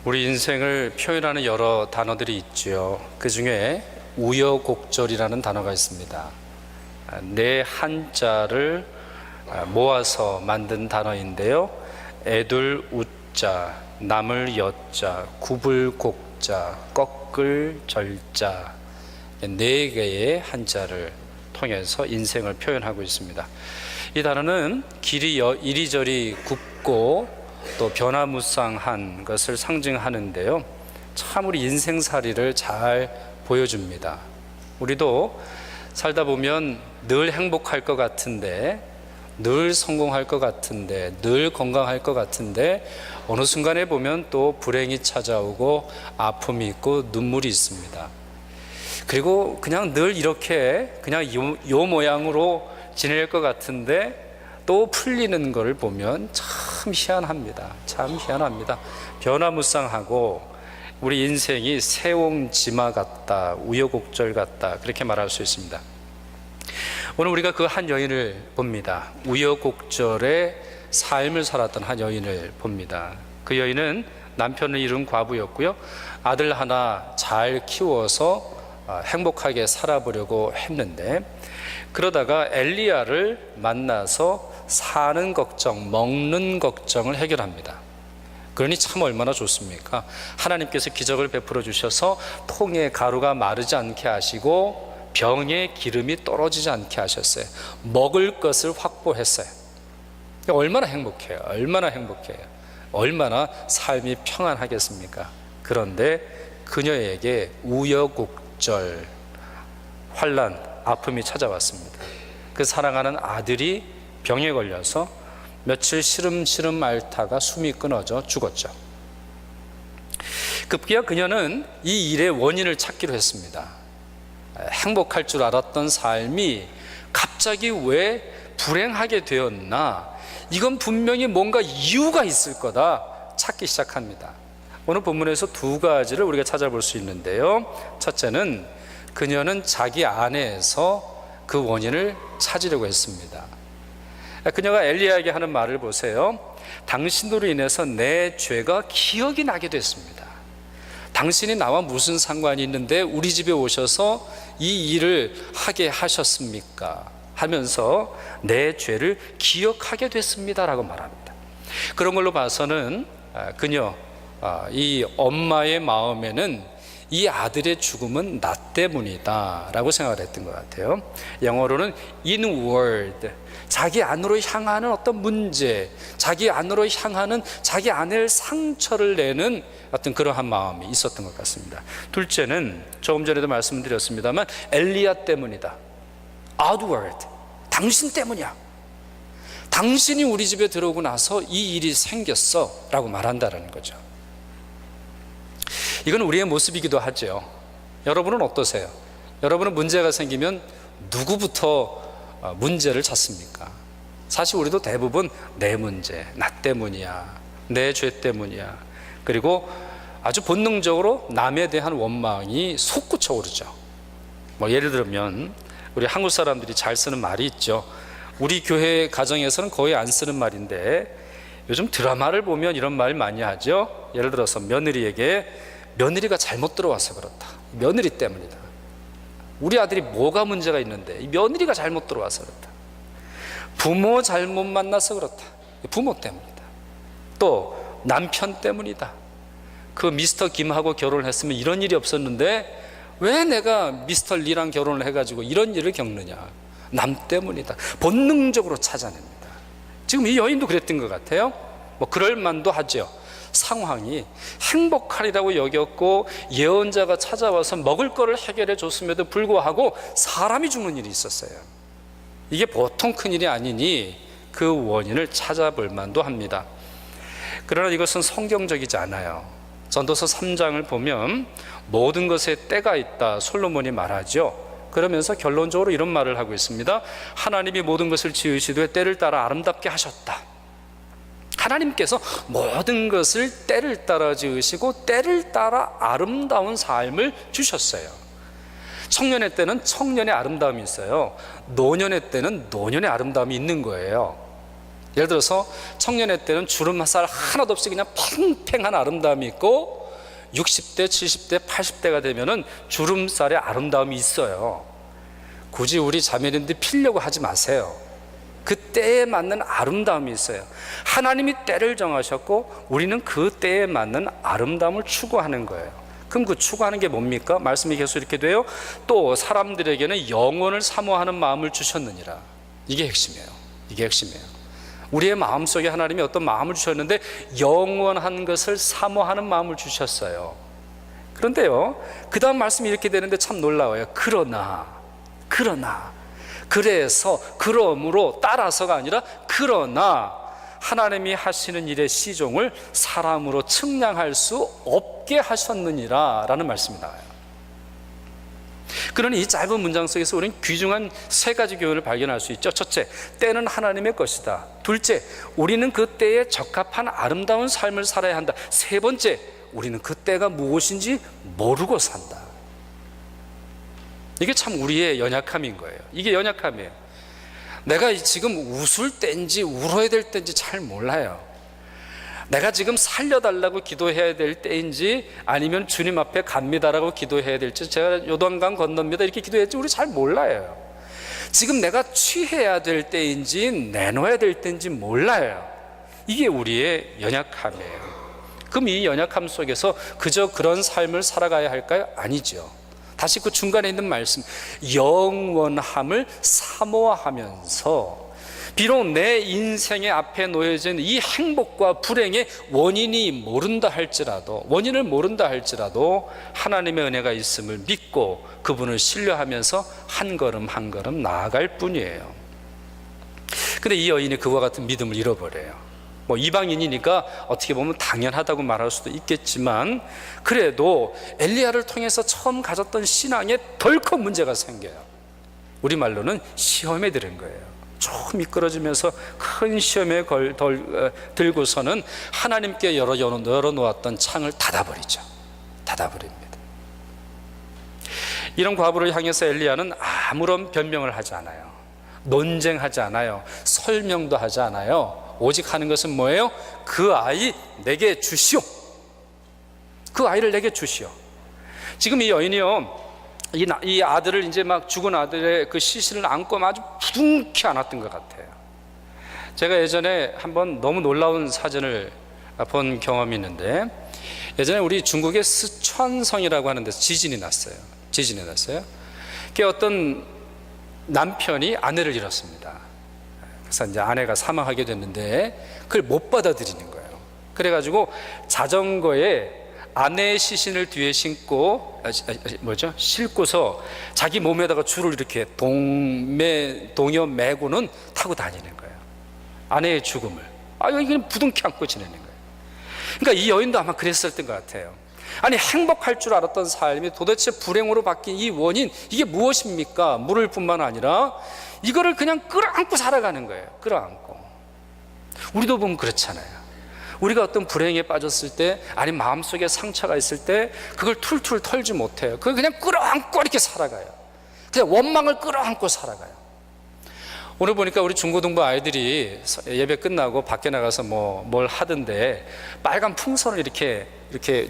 우리 인생을 표현하는 여러 단어들이 있지요. 그 중에 우여곡절이라는 단어가 있습니다. 네 한자를 모아서 만든 단어인데요. 애둘 우자, 남을 여자, 굽을 곡자, 꺾을 절자, 네 개의 한자를 통해서 인생을 표현하고 있습니다. 이 단어는 길이 이리저리 굽고 또 변화무쌍한 것을 상징하는데요. 참 우리 인생살이를 잘 보여줍니다. 우리도 살다 보면 늘 행복할 것 같은데, 늘 성공할 것 같은데, 늘 건강할 것 같은데 어느 순간에 보면 또 불행이 찾아오고 아픔이 있고 눈물이 있습니다. 그리고 그냥 늘 이렇게 그냥 요 모양으로 지낼 것 같은데 또 풀리는 것을 보면 참 희한합니다. 참 희한합니다. 변화무쌍하고 우리 인생이 세옹지마 같다, 우여곡절 같다, 그렇게 말할 수 있습니다. 오늘 우리가 그 한 여인을 봅니다. 우여곡절의 삶을 살았던 한 여인을 봅니다. 그 여인은 남편을 잃은 과부였고요. 아들 하나 잘 키워서 행복하게 살아보려고 했는데, 그러다가 엘리야를 만나서 사는 걱정, 먹는 걱정을 해결합니다. 그러니 참 얼마나 좋습니까? 하나님께서 기적을 베풀어 주셔서 통에 가루가 마르지 않게 하시고 병에 기름이 떨어지지 않게 하셨어요. 먹을 것을 확보했어요. 얼마나 행복해요. 얼마나 행복해요. 얼마나 삶이 평안하겠습니까? 그런데 그녀에게 우여곡절, 환난, 아픔이 찾아왔습니다. 그 사랑하는 아들이 병에 걸려서 며칠 시름시름 앓다가 숨이 끊어져 죽었죠. 급기야 그녀는 이 일의 원인을 찾기로 했습니다. 행복할 줄 알았던 삶이 갑자기 왜 불행하게 되었나? 이건 분명히 뭔가 이유가 있을 거다 찾기 시작합니다. 오늘 본문에서 두 가지를 우리가 찾아볼 수 있는데요. 첫째는 그녀는 자기 안에서 그 원인을 찾으려고 했습니다. 그녀가 엘리야에게 하는 말을 보세요. 당신으로 인해서 내 죄가 기억이 나게 됐습니다. 당신이 나와 무슨 상관이 있는데 우리 집에 오셔서 이 일을 하게 하셨습니까? 하면서 내 죄를 기억하게 됐습니다라고 말합니다. 그런 걸로 봐서는 그녀, 이 엄마의 마음에는 이 아들의 죽음은 나 때문이다 라고 생각을 했던 것 같아요. 영어로는 inward, 자기 안으로 향하는 어떤 문제, 자기 안으로 향하는 자기 안에 상처를 내는 어떤 그러한 마음이 있었던 것 같습니다. 둘째는 조금 전에도 말씀드렸습니다만 엘리야 때문이다. outward, 당신 때문이야. 당신이 우리 집에 들어오고 나서 이 일이 생겼어 라고 말한다는 거죠. 이건 우리의 모습이기도 하죠. 여러분은 어떠세요? 여러분은 문제가 생기면 누구부터 문제를 찾습니까? 사실 우리도 대부분 내 문제, 나 때문이야, 내 죄 때문이야. 그리고 아주 본능적으로 남에 대한 원망이 솟구쳐 오르죠. 예를 들면 우리 한국 사람들이 잘 쓰는 말이 있죠. 우리 교회 가정에서는 거의 안 쓰는 말인데 요즘 드라마를 보면 이런 말 많이 하죠. 예를 들어서 며느리에게 며느리가 잘못 들어와서 그렇다. 며느리 때문이다. 우리 아들이 뭐가 문제가 있는데 이 며느리가 잘못 들어와서 그렇다. 부모 잘못 만나서 그렇다. 부모 때문이다. 또 남편 때문이다. 그 미스터 김하고 결혼을 했으면 이런 일이 없었는데 왜 내가 미스터 리랑 결혼을 해가지고 이런 일을 겪느냐. 남 때문이다. 본능적으로 찾아냅니다. 지금 이 여인도 그랬던 것 같아요. 그럴 만도 하죠. 상황이 행복하리라고 여겼고 예언자가 찾아와서 먹을 거를 해결해 줬음에도 불구하고 사람이 죽는 일이 있었어요. 이게 보통 큰일이 아니니 그 원인을 찾아볼 만도 합니다. 그러나 이것은 성경적이지 않아요. 전도서 3장을 보면 모든 것에 때가 있다 솔로몬이 말하죠. 그러면서 결론적으로 이런 말을 하고 있습니다. 하나님이 모든 것을 지으시되 때를 따라 아름답게 하셨다. 하나님께서 모든 것을 때를 따라 지으시고 때를 따라 아름다운 삶을 주셨어요. 청년의 때는 청년의 아름다움이 있어요. 노년의 때는 노년의 아름다움이 있는 거예요. 예를 들어서 청년의 때는 주름살 하나도 없이 그냥 팽팽한 아름다움이 있고 60대, 70대, 80대가 되면은 주름살의 아름다움이 있어요. 굳이 우리 자매님들 피려고 하지 마세요. 그 때에 맞는 아름다움이 있어요. 하나님이 때를 정하셨고 우리는 그 때에 맞는 아름다움을 추구하는 거예요. 그럼 그 추구하는 게 뭡니까? 말씀이 계속 이렇게 돼요. 또 사람들에게는 영원을 사모하는 마음을 주셨느니라. 이게 핵심이에요. 이게 핵심이에요. 우리의 마음속에 하나님이 어떤 마음을 주셨는데 영원한 것을 사모하는 마음을 주셨어요. 그런데요, 그 다음 말씀이 이렇게 되는데 참 놀라워요. 그래서 그러므로 따라서가 아니라 그러나 하나님이 하시는 일의 시종을 사람으로 측량할 수 없게 하셨느니라 라는 말씀이 나와요. 그러니 이 짧은 문장 속에서 우리는 귀중한 세 가지 교훈을 발견할 수 있죠. 첫째, 때는 하나님의 것이다. 둘째, 우리는 그 때에 적합한 아름다운 삶을 살아야 한다. 세 번째, 우리는 그 때가 무엇인지 모르고 산다. 이게 참 우리의 연약함인 거예요. 이게 연약함이에요. 내가 지금 웃을 때인지 울어야 될 때인지 잘 몰라요. 내가 지금 살려달라고 기도해야 될 때인지 아니면 주님 앞에 갑니다라고 기도해야 될지, 제가 요단강 건넙니다 이렇게 기도했지 우리 잘 몰라요. 지금 내가 취해야 될 때인지 내놓아야 될 때인지 몰라요. 이게 우리의 연약함이에요. 그럼 이 연약함 속에서 그저 그런 삶을 살아가야 할까요? 아니죠. 다시 그 중간에 있는 말씀, 영원함을 사모하면서 비록 내 인생의 앞에 놓여진 이 행복과 불행의 원인을 모른다 할지라도 하나님의 은혜가 있음을 믿고 그분을 신뢰하면서 한 걸음 한 걸음 나아갈 뿐이에요. 근데 이 여인이 그와 같은 믿음을 잃어버려요. 이방인이니까 어떻게 보면 당연하다고 말할 수도 있겠지만 그래도 엘리야를 통해서 처음 가졌던 신앙에 덜컥 문제가 생겨요. 우리말로는 시험에 들은 거예요. 쭉 미끄러지면서 큰 시험에 들고서는 하나님께 열어놓았던 창을 닫아버립니다. 이런 과부를 향해서 엘리야는 아무런 변명을 하지 않아요. 논쟁하지 않아요. 설명도 하지 않아요. 오직 하는 것은 뭐예요? 그 아이 내게 주시오. 그 아이를 내게 주시오. 지금 이 여인이요, 이 아들을 이제 막 죽은 아들의 그 시신을 안고 아주 부둥켜 안았던 것 같아요. 제가 예전에 한번 너무 놀라운 사진을 본 경험이 있는데, 예전에 우리 중국의 스촨성이라고 하는 데서 지진이 났어요. 그 어떤 남편이 아내를 잃었습니다. 그래서 이제 아내가 사망하게 됐는데 그걸 못 받아들이는 거예요. 그래가지고 자전거에 아내의 시신을 뒤에 싣고서 자기 몸에다가 줄을 이렇게 동여 매고는 타고 다니는 거예요. 아내의 죽음을. 이게 부둥켜 안고 지내는 거예요. 그러니까 이 여인도 아마 그랬을 것 같아요. 아니, 행복할 줄 알았던 삶이 도대체 불행으로 바뀐 이 원인, 이게 무엇입니까? 물을 뿐만 아니라 이거를 그냥 끌어안고 살아가는 거예요. 끌어안고. 우리도 보면 그렇잖아요. 우리가 어떤 불행에 빠졌을 때, 아니 마음속에 상처가 있을 때 그걸 툴툴 털지 못해요. 그걸 그냥 끌어안고 이렇게 살아가요. 그냥 원망을 끌어안고 살아가요. 오늘 보니까 우리 중고등부 아이들이 예배 끝나고 밖에 나가서 뭘 하던데 빨간 풍선을 이렇게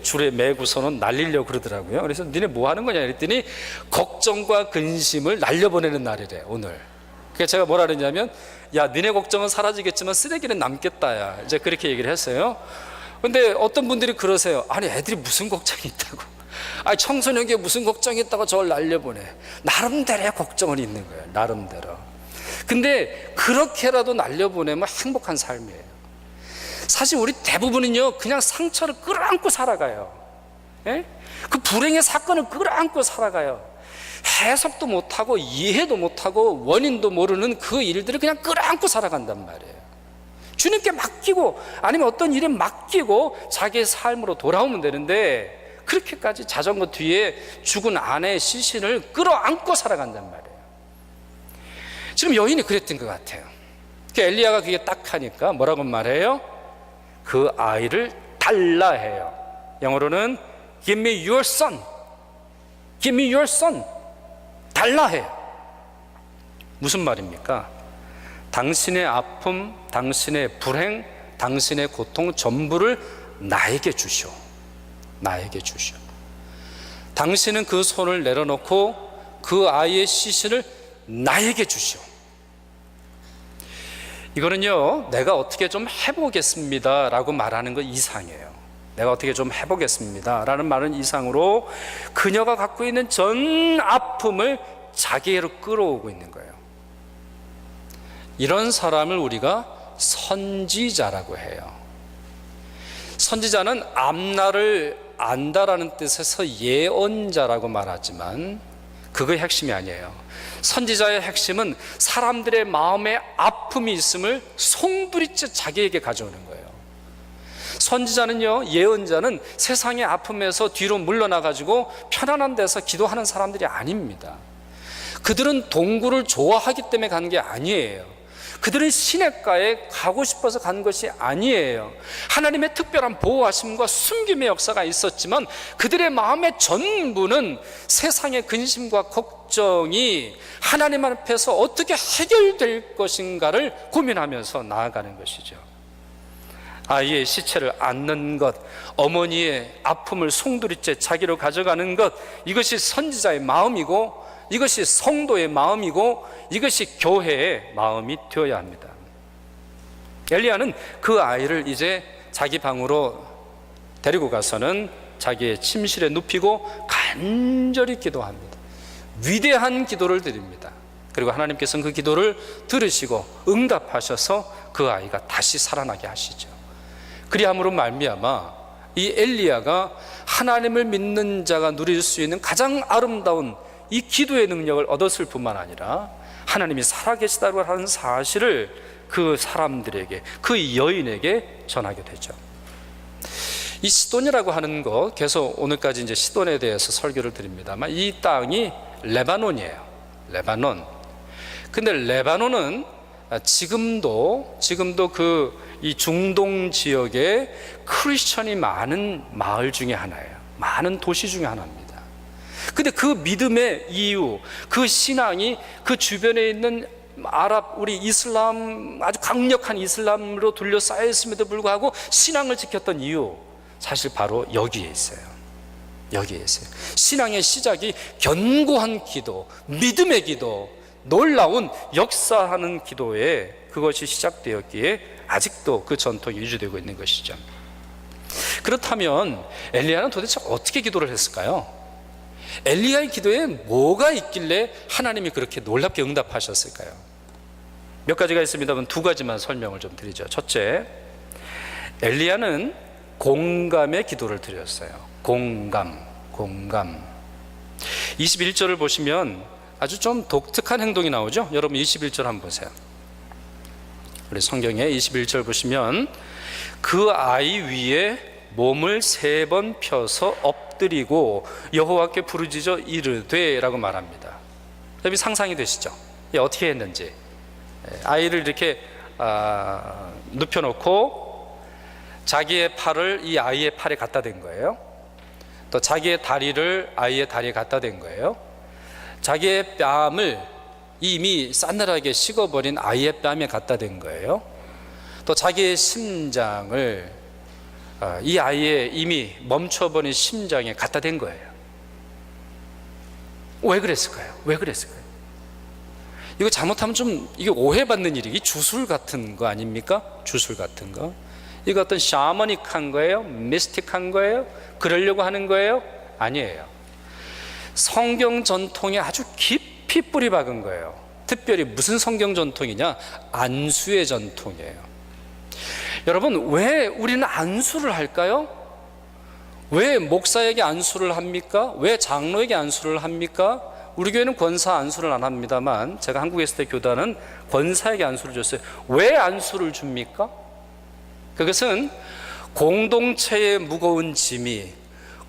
줄에 매고서는 날리려고 그러더라고요. 그래서 니네 뭐 하는 거냐 그랬더니 걱정과 근심을 날려보내는 날이래, 오늘. 그래서 제가 뭐라 그랬냐면, 야, 니네 걱정은 사라지겠지만 쓰레기는 남겠다, 야. 이제 그렇게 얘기를 했어요. 근데 어떤 분들이 그러세요. 아니, 애들이 무슨 걱정이 있다고. 청소년기에 무슨 걱정이 있다고 저걸 날려보내. 나름대로의 걱정은 있는 거예요, 나름대로. 근데 그렇게라도 날려보내면 행복한 삶이에요. 사실 우리 대부분은요, 그냥 상처를 끌어안고 살아가요. 예? 그 불행의 사건을 끌어안고 살아가요. 해석도 못하고 이해도 못하고 원인도 모르는 그 일들을 그냥 끌어안고 살아간단 말이에요. 주님께 맡기고 아니면 어떤 일에 맡기고 자기의 삶으로 돌아오면 되는데 그렇게까지 자전거 뒤에 죽은 아내의 시신을 끌어안고 살아간단 말이에요. 지금 여인이 그랬던 것 같아요. 엘리야가 그게 딱 하니까 뭐라고 말해요? 그 아이를 달라 해요. 영어로는 Give me your son. Give me your son. 달라 해요. 무슨 말입니까? 당신의 아픔, 당신의 불행, 당신의 고통 전부를 나에게 주시오. 나에게 주시오. 당신은 그 손을 내려놓고 그 아이의 시신을 나에게 주시오. 이거는요, 내가 어떻게 좀 해보겠습니다 라고 말하는 것 이상이에요. 내가 어떻게 좀 해보겠습니다 라는 말은 이상으로 그녀가 갖고 있는 전 아픔을 자기애로 끌어오고 있는 거예요. 이런 사람을 우리가 선지자라고 해요. 선지자는 앞날을 안다라는 뜻에서 예언자라고 말하지만 그거의 핵심이 아니에요. 선지자의 핵심은 사람들의 마음에 아픔이 있음을 송두리째 자기에게 가져오는 거예요. 선지자는요, 예언자는 세상의 아픔에서 뒤로 물러나가지고 편안한 데서 기도하는 사람들이 아닙니다. 그들은 동굴을 좋아하기 때문에 가는 게 아니에요. 그들은 시냇가에 가고 싶어서 간 것이 아니에요. 하나님의 특별한 보호하심과 숨김의 역사가 있었지만 그들의 마음의 전부는 세상의 근심과 걱정이 하나님 앞에서 어떻게 해결될 것인가를 고민하면서 나아가는 것이죠. 아이의 시체를 안는 것, 어머니의 아픔을 송두리째 자기로 가져가는 것, 이것이 선지자의 마음이고 이것이 성도의 마음이고 이것이 교회의 마음이 되어야 합니다. 엘리야는 그 아이를 이제 자기 방으로 데리고 가서는 자기의 침실에 눕히고 간절히 기도합니다. 위대한 기도를 드립니다. 그리고 하나님께서는 그 기도를 들으시고 응답하셔서 그 아이가 다시 살아나게 하시죠. 그리함으로 말미암아 이 엘리야가 하나님을 믿는 자가 누릴 수 있는 가장 아름다운 이 기도의 능력을 얻었을 뿐만 아니라 하나님이 살아계시다고 하는 사실을 그 사람들에게, 그 여인에게 전하게 되죠. 이 시돈이라고 하는 것, 계속 오늘까지 이제 시돈에 대해서 설교를 드립니다만 이 땅이 레바논이에요. 레바논. 근데 레바논은 지금도 이 중동 지역에 크리스천이 많은 마을 중에 하나예요. 많은 도시 중에 하나입니다. 근데 그 믿음의 이유, 그 신앙이 그 주변에 있는 우리 이슬람, 아주 강력한 이슬람으로 둘러싸여 있음에도 불구하고 신앙을 지켰던 이유, 사실 바로 여기에 있어요. 여기에 있어요. 신앙의 시작이 견고한 기도, 믿음의 기도, 놀라운 역사하는 기도에 그것이 시작되었기에 아직도 그 전통이 유지되고 있는 것이죠. 그렇다면 엘리야는 도대체 어떻게 기도를 했을까요? 엘리야의 기도에 뭐가 있길래 하나님이 그렇게 놀랍게 응답하셨을까요? 몇 가지가 있습니다만 두 가지만 설명을 좀 드리죠. 첫째, 엘리야는 공감의 기도를 드렸어요. 공감. 21절을 보시면 아주 좀 독특한 행동이 나오죠. 여러분 21절 한번 보세요. 우리 성경에 21절 보시면 그 아이 위에 몸을 3번 펴서 엎드리고 여호와께 부르짖어 이르되 라고 말합니다. 여러분 상상이 되시죠? 어떻게 했는지. 아이를 이렇게 눕혀놓고 자기의 팔을 이 아이의 팔에 갖다 댄 거예요. 또 자기의 다리를 아이의 다리에 갖다 댄 거예요. 자기의 뺨을 이미 싸늘하게 식어버린 아이의 뺨에 갖다 댄 거예요. 또 자기의 심장을 이 아이의 이미 멈춰버린 심장에 갖다 댄 거예요. 왜 그랬을까요? 왜 그랬을까요? 이거 잘못하면 좀 이게 오해받는 일이 주술 같은 거 아닙니까? 주술 같은 거. 이거 어떤 샤머닉한 거예요? 미스틱한 거예요? 그러려고 하는 거예요? 아니에요. 성경 전통에 아주 깊이 뿌리 박은 거예요. 특별히 무슨 성경 전통이냐? 안수의 전통이에요. 여러분, 왜 우리는 안수를 할까요? 왜 목사에게 안수를 합니까? 왜 장로에게 안수를 합니까? 우리 교회는 권사 안수를 안 합니다만 제가 한국에 있을 때 교단은 권사에게 안수를 줬어요. 왜 안수를 줍니까? 그것은 공동체의 무거운 짐이,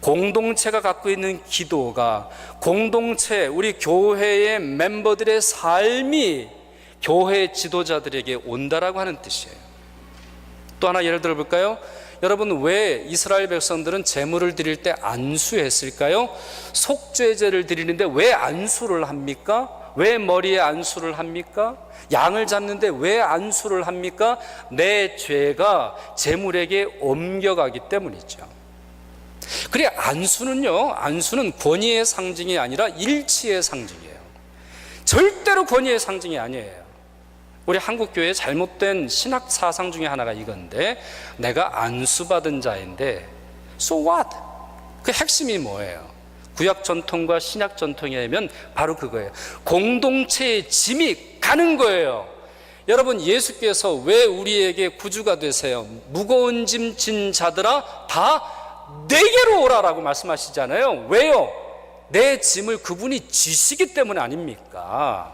공동체가 갖고 있는 기도가, 공동체, 우리 교회의 멤버들의 삶이 교회 지도자들에게 온다라고 하는 뜻이에요. 또 하나 예를 들어 볼까요? 여러분, 왜 이스라엘 백성들은 제물을 드릴 때 안수했을까요? 속죄제를 드리는데 왜 안수를 합니까? 왜 머리에 안수를 합니까? 양을 잡는데 왜 안수를 합니까? 내 죄가 제물에게 옮겨가기 때문이죠. 그래, 안수는 권위의 상징이 아니라 일치의 상징이에요. 절대로 권위의 상징이 아니에요. 우리 한국교회의 잘못된 신학 사상 중에 하나가 이건데, 내가 안수받은 자인데 so what? 그 핵심이 뭐예요? 구약 전통과 신약 전통에 하면 바로 그거예요. 공동체의 짐이 가는 거예요. 여러분, 예수께서 왜 우리에게 구주가 되세요? 무거운 짐 진 자들아 다 내게로 오라라고 말씀하시잖아요. 왜요? 내 짐을 그분이 지시기 때문에 아닙니까?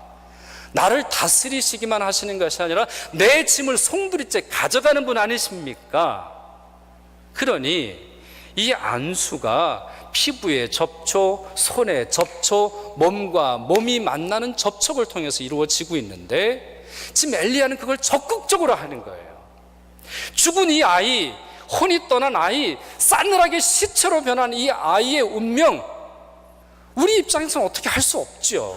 나를 다스리시기만 하시는 것이 아니라 내 짐을 송두리째 가져가는 분 아니십니까? 그러니 이 안수가 피부의 접촉, 손의 접촉, 몸과 몸이 만나는 접촉을 통해서 이루어지고 있는데, 지금 엘리야는 그걸 적극적으로 하는 거예요. 죽은 이 아이, 혼이 떠난 아이, 싸늘하게 시체로 변한 이 아이의 운명, 우리 입장에서는 어떻게 할 수 없죠.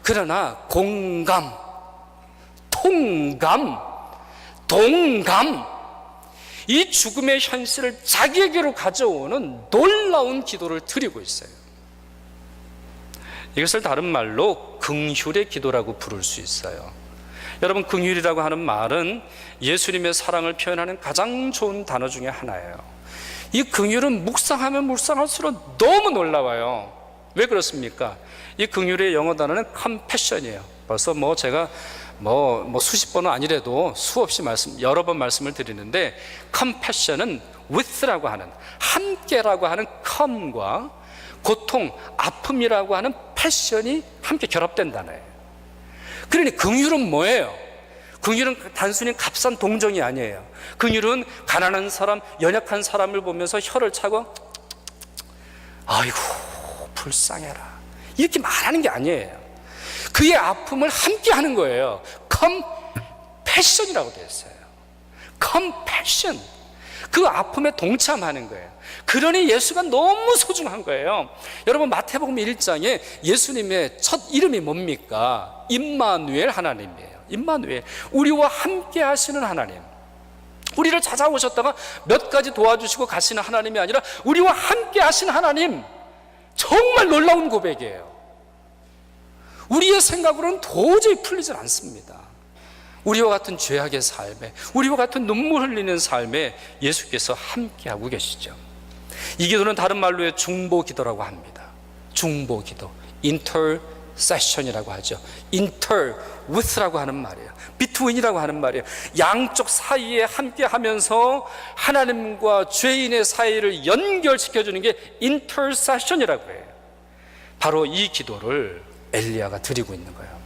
그러나 공감, 통감, 동감, 이 죽음의 현실을 자기에게로 가져오는 놀라운 기도를 드리고 있어요. 이것을 다른 말로 긍휼의 기도라고 부를 수 있어요. 여러분, 긍휼이라고 하는 말은 예수님의 사랑을 표현하는 가장 좋은 단어 중에 하나예요. 이 긍휼은 묵상하면 묵상할수록 너무 놀라워요. 왜 그렇습니까? 이 긍휼의 영어 단어는 compassion이에요. 벌써 제가 수십 번은 아니래도 수없이 여러 번 말씀을 드리는데, compassion은 with라고 하는, 함께라고 하는 come과 고통, 아픔이라고 하는 passion이 함께 결합된 단어예요. 그러니 긍휼은 뭐예요? 긍휼은 단순히 값싼 동정이 아니에요. 긍휼은 가난한 사람, 연약한 사람을 보면서 혀를 차고 아이고 불쌍해라 이렇게 말하는 게 아니에요. 그의 아픔을 함께 하는 거예요. compassion이라고 되어 있어요. compassion, 그 아픔에 동참하는 거예요. 그러니 예수가 너무 소중한 거예요. 여러분, 마태복음 1장에 예수님의 첫 이름이 뭡니까? 임마누엘 하나님이에요. 임마누엘, 우리와 함께 하시는 하나님. 우리를 찾아오셨다가 몇 가지 도와주시고 가시는 하나님이 아니라 우리와 함께 하신 하나님. 정말 놀라운 고백이에요. 우리의 생각으로는 도저히 풀리질 않습니다. 우리와 같은 죄악의 삶에, 우리와 같은 눈물 흘리는 삶에 예수께서 함께하고 계시죠. 이 기도는 다른 말로 중보기도라고 합니다. 중보기도, intercession이라고 하죠. inter, with라고 하는 말이에요. between이라고 하는 말이에요. 양쪽 사이에 함께하면서 하나님과 죄인의 사이를 연결시켜주는 게 intercession이라고 해요. 바로 이 기도를 엘리야가 드리고 있는 거예요.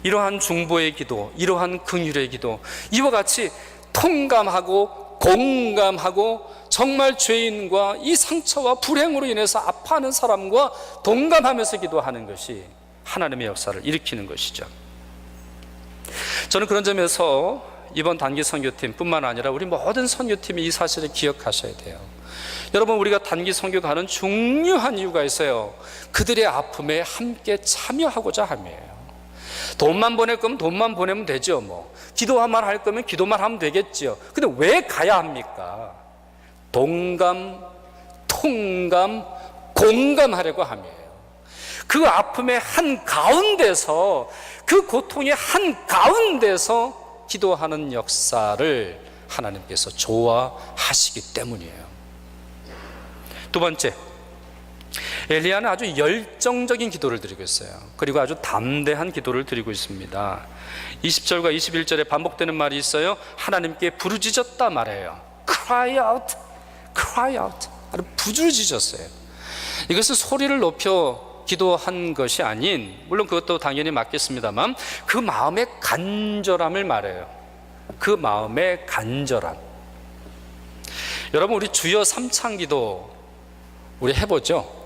이러한 중보의 기도, 이러한 긍휼의 기도, 이와 같이 통감하고 공감하고 정말 죄인과 이 상처와 불행으로 인해서 아파하는 사람과 동감하면서 기도하는 것이 하나님의 역사를 일으키는 것이죠. 저는 그런 점에서 이번 단기 선교팀 뿐만 아니라 우리 모든 선교팀이 이 사실을 기억하셔야 돼요. 여러분, 우리가 단기 선교 가는 중요한 이유가 있어요. 그들의 아픔에 함께 참여하고자 함이에요. 돈만 보낼 거면 돈만 보내면 되죠. 기도만 할 거면 기도만 하면 되겠죠. 근데 왜 가야 합니까? 동감, 통감, 공감하려고 함이에요. 그 아픔의 한가운데서, 그 고통의 한가운데서 기도하는 역사를 하나님께서 좋아하시기 때문이에요. 두 번째, 엘리야는 아주 열정적인 기도를 드리고 있어요. 그리고 아주 담대한 기도를 드리고 있습니다. 20절과 21절에 반복되는 말이 있어요. 하나님께 부르짖었다 말해요. Cry out, cry out. 아주 부르짖었어요. 이것은 소리를 높여 기도한 것이 아닌, 물론 그것도 당연히 맞겠습니다만, 그 마음의 간절함을 말해요. 그 마음의 간절함. 여러분, 우리 주여 삼창기도 우리 해보죠.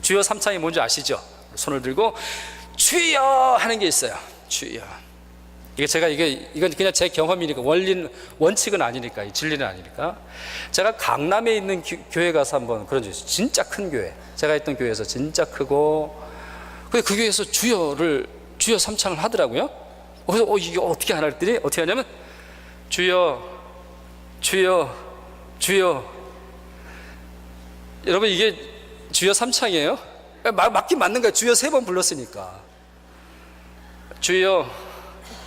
주여 삼창이 뭔지 아시죠? 손을 들고 주여 하는 게 있어요. 주여. 이건 그냥 제 경험이니까, 원칙은 아니니까, 진리는 아니니까. 제가 강남에 있는 교회 가서 한번 그런 적 있어요. 진짜 큰 교회. 제가 있던 교회에서 진짜 크고 근데 그 교회에서 주여 삼창을 하더라고요. 그래서 이게 어떻게 하나 했더니 어떻게 하냐면 주여 주여 주여. 여러분 이게 주여 삼창이에요? 맞긴 맞는 거예요. 주여 3번 불렀으니까. 주여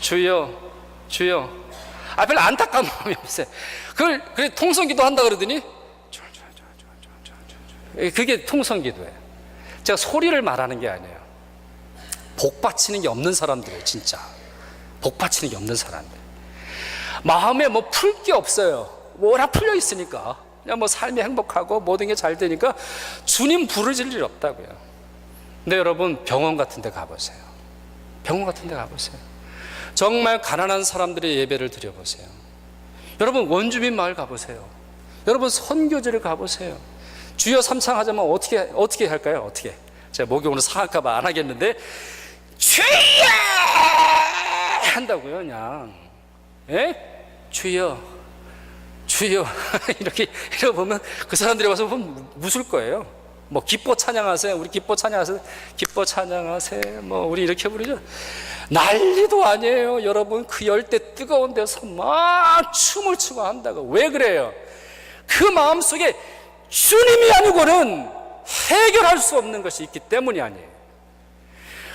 주여 주여. 별로 안타까운 마음이 없어요. 그래 통성기도 한다 그러더니 그게 통성기도예요. 제가 소리를 말하는 게 아니에요. 복 바치는 게 없는 사람들이에요. 진짜 복 바치는 게 없는 사람들. 마음에 뭐 풀 게 없어요. 뭐라 풀려 있으니까 그냥 뭐 삶이 행복하고 모든 게 잘 되니까 주님 부르질 일 없다고요. 근데 여러분 병원 같은 데 가보세요. 병원 같은 데 가보세요. 정말 가난한 사람들의 예배를 드려보세요. 여러분 원주민 마을 가보세요. 여러분 선교지를 가보세요. 주여 삼창하자면 어떻게 할까요? 어떻게? 제가 목이 오늘 상할까 봐 안 하겠는데 주여 한다고요. 그냥 주여 주여 이렇게 보면 그 사람들이 와서 보면 웃을 거예요. 뭐 기뻐 찬양하세요. 우리 기뻐 찬양하세요. 기뻐 찬양하세요. 뭐 우리 이렇게 부르죠. 난리도 아니에요. 여러분 그 열대 뜨거운 데서 막 춤을 추고 한다고. 왜 그래요? 그 마음속에 주님이 아니고는 해결할 수 없는 것이 있기 때문이 아니에요.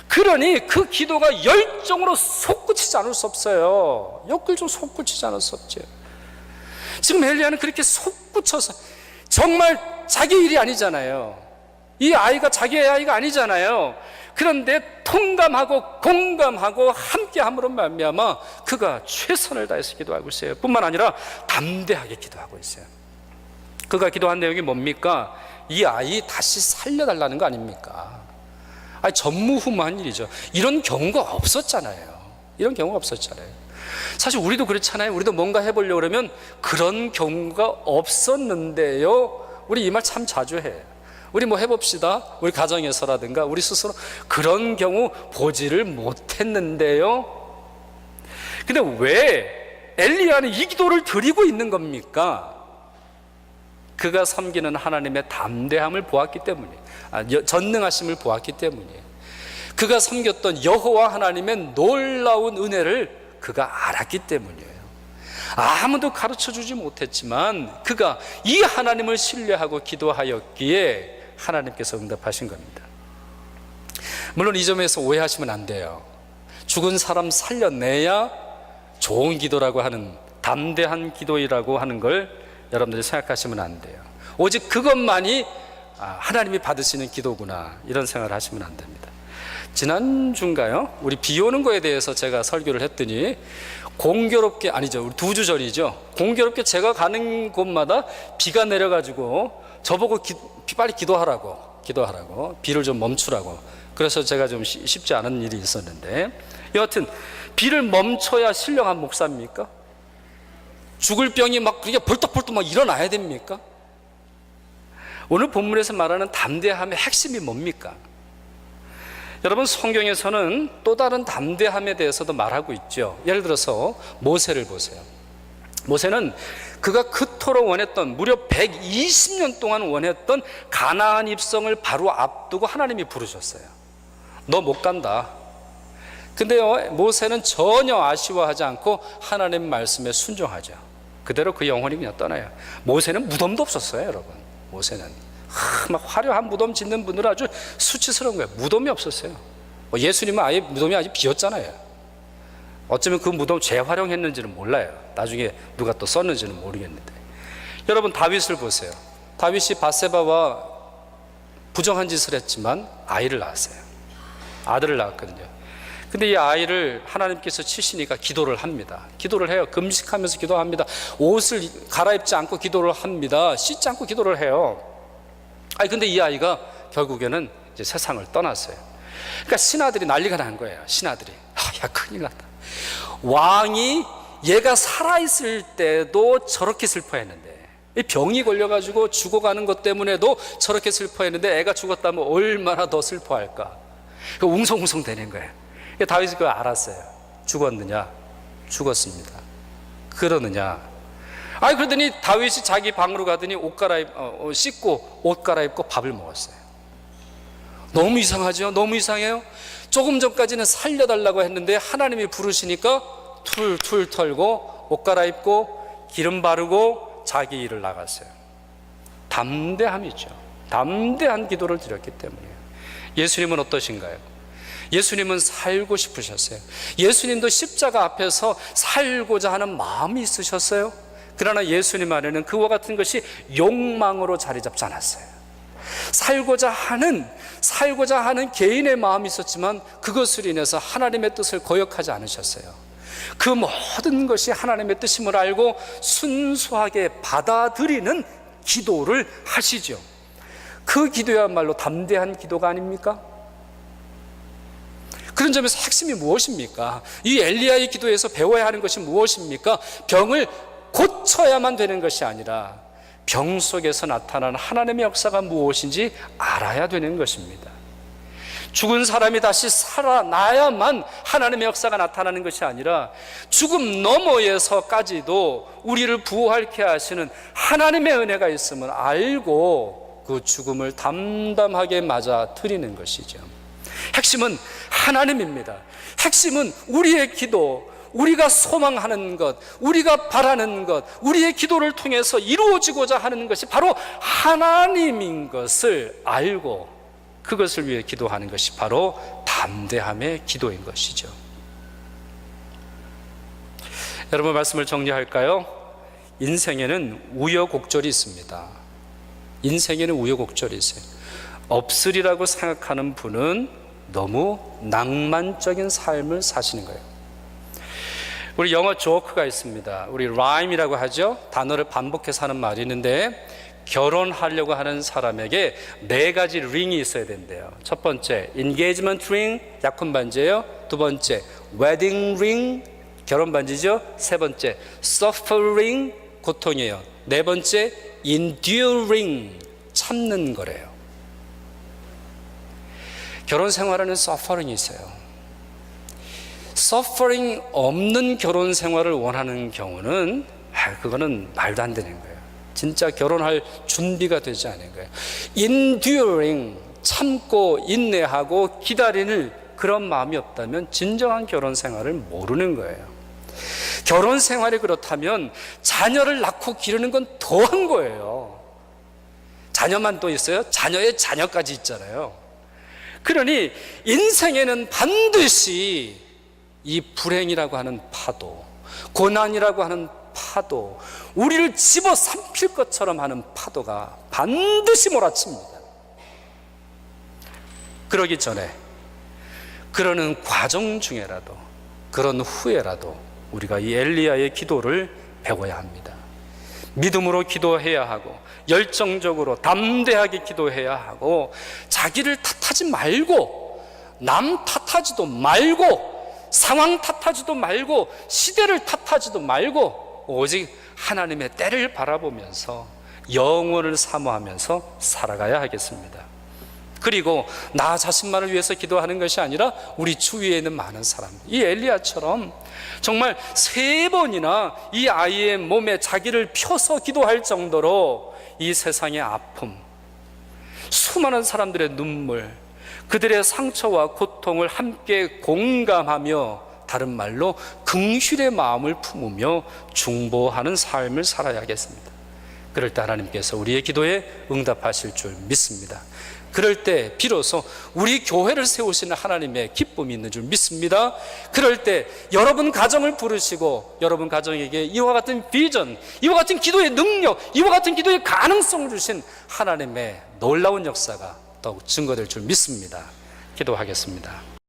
그러니 그 기도가 열정으로 솟구치지 않을 수 없어요. 역글좀 솟구치지 않을 수 없죠. 지금 엘리야는 그렇게 솟구쳐서 정말 자기 일이 아니잖아요. 이 아이가 자기의 아이가 아니잖아요. 그런데 통감하고 공감하고 함께함으로 말미암아 그가 최선을 다해서 기도하고 있어요. 뿐만 아니라 담대하게 기도하고 있어요. 그가 기도한 내용이 뭡니까? 이 아이 다시 살려달라는 거 아닙니까? 전무후무한 일이죠. 이런 경우가 없었잖아요. 이런 경우가 없었잖아요. 사실 우리도 그렇잖아요. 우리도 뭔가 해보려고 그러면 그런 경우가 없었는데요. 우리 이 말 참 자주 해요. 우리 뭐 해봅시다. 우리 가정에서라든가 우리 스스로 그런 경우 보지를 못했는데요. 근데 왜 엘리야는 이 기도를 드리고 있는 겁니까? 그가 섬기는 하나님의 담대함을 보았기 때문이에요. 전능하심을 보았기 때문이에요. 그가 섬겼던 여호와 하나님의 놀라운 은혜를 그가 알았기 때문이에요. 아무도 가르쳐주지 못했지만 그가 이 하나님을 신뢰하고 기도하였기에 하나님께서 응답하신 겁니다. 물론 이 점에서 오해하시면 안 돼요. 죽은 사람 살려내야 좋은 기도라고 하는, 담대한 기도이라고 하는 걸 여러분들이 생각하시면 안 돼요. 오직 그것만이 하나님이 받으시는 기도구나, 이런 생각을 하시면 안 됩니다. 지난주인가요? 우리 비 오는 거에 대해서 제가 설교를 했더니 공교롭게, 아니죠, 우리 2주 전이죠. 공교롭게 제가 가는 곳마다 비가 내려가지고 저보고 빨리 기도하라고, 비를 좀 멈추라고. 그래서 제가 좀 쉽지 않은 일이 있었는데, 여하튼 비를 멈춰야 신령한 목사입니까? 죽을 병이 막 그렇게 벌떡벌떡 막 일어나야 됩니까? 오늘 본문에서 말하는 담대함의 핵심이 뭡니까? 여러분, 성경에서는 또 다른 담대함에 대해서도 말하고 있죠. 예를 들어서 모세를 보세요. 모세는 그가 그토록 원했던, 무려 120년 동안 원했던 가나안 입성을 바로 앞두고 하나님이 부르셨어요. 너 못 간다. 근데요, 모세는 전혀 아쉬워하지 않고 하나님 말씀에 순종하죠. 그대로 그 영혼이 그냥 떠나요. 모세는 무덤도 없었어요, 여러분. 모세는 막 화려한 무덤 짓는 분들은 아주 수치스러운 거예요. 무덤이 없었어요. 예수님은 아예 무덤이 아직 비었잖아요. 어쩌면 그 무덤 재활용했는지는 몰라요. 나중에 누가 또 썼는지는 모르겠는데. 여러분, 다윗을 보세요. 다윗이 바세바와 부정한 짓을 했지만 아이를 낳았어요. 아들을 낳았거든요. 근데 이 아이를 하나님께서 치시니까 기도를 합니다. 기도를 해요. 금식하면서 기도합니다. 옷을 갈아입지 않고 기도를 합니다. 씻지 않고 기도를 해요. 근데 이 아이가 결국에는 이제 세상을 떠났어요. 그러니까 신하들이 난리가 난 거예요. 신하들이. 야, 큰일 났다. 왕이 얘가 살아있을 때도 저렇게 슬퍼했는데, 병이 걸려가지고 죽어가는 것 때문에도 저렇게 슬퍼했는데 애가 죽었다면 얼마나 더 슬퍼할까. 웅성웅성 되는 거예요. 다윗이 그걸 알았어요. 죽었느냐? 죽었습니다. 그러느냐? 그러더니 다윗이 자기 방으로 가더니 씻고 옷 갈아입고 밥을 먹었어요. 너무 이상하죠? 너무 이상해요? 조금 전까지는 살려달라고 했는데 하나님이 부르시니까 툴툴 털고 옷 갈아입고 기름 바르고 자기 일을 나갔어요. 담대함이죠. 담대한 기도를 드렸기 때문이에요. 예수님은 어떠신가요? 예수님은 살고 싶으셨어요. 예수님도 십자가 앞에서 살고자 하는 마음이 있으셨어요. 그러나 예수님 안에는 그와 같은 것이 욕망으로 자리 잡지 않았어요. 살고자 하는 개인의 마음이 있었지만 그것을 인해서 하나님의 뜻을 거역하지 않으셨어요. 그 모든 것이 하나님의 뜻임을 알고 순수하게 받아들이는 기도를 하시죠. 그 기도야말로 담대한 기도가 아닙니까? 그런 점에서 핵심이 무엇입니까? 이 엘리야의 기도에서 배워야 하는 것이 무엇입니까? 병을 고쳐야만 되는 것이 아니라 병 속에서 나타나는 하나님의 역사가 무엇인지 알아야 되는 것입니다. 죽은 사람이 다시 살아나야만 하나님의 역사가 나타나는 것이 아니라 죽음 너머에서까지도 우리를 부활케 하시는 하나님의 은혜가 있음을 알고 그 죽음을 담담하게 맞아들이는 것이죠. 핵심은 하나님입니다. 핵심은 우리의 기도, 우리가 소망하는 것, 우리가 바라는 것, 우리의 기도를 통해서 이루어지고자 하는 것이 바로 하나님인 것을 알고 그것을 위해 기도하는 것이 바로 담대함의 기도인 것이죠. 여러분, 말씀을 정리할까요? 인생에는 우여곡절이 있습니다. 인생에는 우여곡절이 있어요. 없으리라고 생각하는 분은 너무 낭만적인 삶을 사시는 거예요. 우리 영어 조크가 있습니다. 우리 라임이라고 하죠. 단어를 반복해서 하는 말이 있는데 결혼하려고 하는 사람에게 4가지 링이 있어야 된대요. 첫 번째, engagement ring, 약혼 반지예요. 두 번째, wedding ring, 결혼 반지죠. 세 번째, suffering, 고통이에요. 네 번째, enduring, 참는 거래요. 결혼 생활에는 suffering이 있어요. suffering 없는 결혼 생활을 원하는 경우는 그거는 말도 안 되는 거예요. 진짜 결혼할 준비가 되지 않은 거예요. enduring, 참고 인내하고 기다리는 그런 마음이 없다면 진정한 결혼 생활을 모르는 거예요. 결혼 생활이 그렇다면 자녀를 낳고 기르는 건 더한 거예요. 자녀만 또 있어요? 자녀의 자녀까지 있잖아요. 그러니 인생에는 반드시 이 불행이라고 하는 파도, 고난이라고 하는 파도, 우리를 집어삼킬 것처럼 하는 파도가 반드시 몰아칩니다. 그러기 전에, 그러는 과정 중에라도, 그런 후에라도 우리가 이 엘리야의 기도를 배워야 합니다. 믿음으로 기도해야 하고 열정적으로 담대하게 기도해야 하고 자기를 탓하지 말고 남 탓하지도 말고 상황 탓하지도 말고 시대를 탓하지도 말고 오직 하나님의 때를 바라보면서 영원을 사모하면서 살아가야 하겠습니다. 그리고 나 자신만을 위해서 기도하는 것이 아니라 우리 주위에 있는 많은 사람, 이 엘리야처럼 정말 3번이나 이 아이의 몸에 자기를 펴서 기도할 정도로 이 세상의 아픔, 수많은 사람들의 눈물, 그들의 상처와 고통을 함께 공감하며 다른 말로 긍휼의 마음을 품으며 중보하는 삶을 살아야겠습니다. 그럴 때 하나님께서 우리의 기도에 응답하실 줄 믿습니다. 그럴 때 비로소 우리 교회를 세우시는 하나님의 기쁨이 있는 줄 믿습니다. 그럴 때 여러분 가정을 부르시고 여러분 가정에게 이와 같은 비전, 이와 같은 기도의 능력, 이와 같은 기도의 가능성을 주신 하나님의 놀라운 역사가 더욱 증거될 줄 믿습니다. 기도하겠습니다.